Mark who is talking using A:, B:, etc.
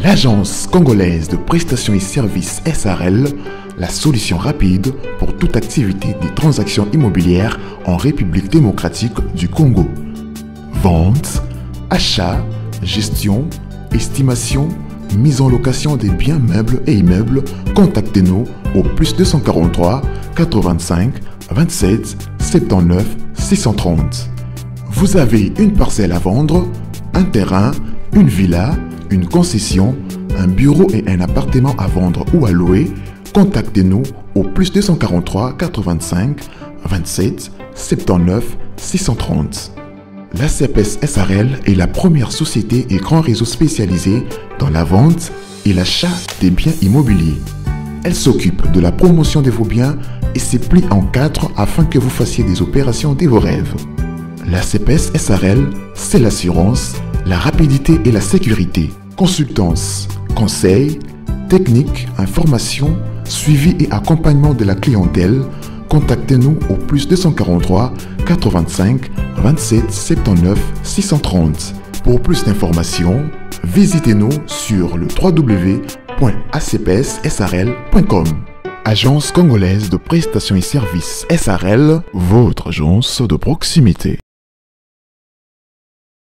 A: L'Agence congolaise de prestations et services SARL, la solution rapide pour toute activité des transactions immobilières en République démocratique du Congo. Vente, achat, gestion, estimation, mise en location des biens meubles et immeubles, contactez-nous au +243 85 27 79 630. Vous avez une parcelle à vendre, un terrain, une villa, une concession, un bureau et un appartement à vendre ou à louer, contactez-nous au +243 85 27 79 630. L'ACPS SARL est la première société et grand réseau spécialisé dans la vente et l'achat des biens immobiliers. Elle s'occupe de la promotion de vos biens et se plie en 4 afin que vous fassiez des opérations de vos rêves. L'ACPS SARL, c'est l'assurance, la rapidité et la sécurité. Consultance, conseils, techniques, informations, suivi et accompagnement de la clientèle. Contactez-nous au +243 85 27 79 630. Pour plus d'informations, visitez-nous sur le www.acpssarl.com. Agence congolaise de prestations et services SARL, votre agence de proximité.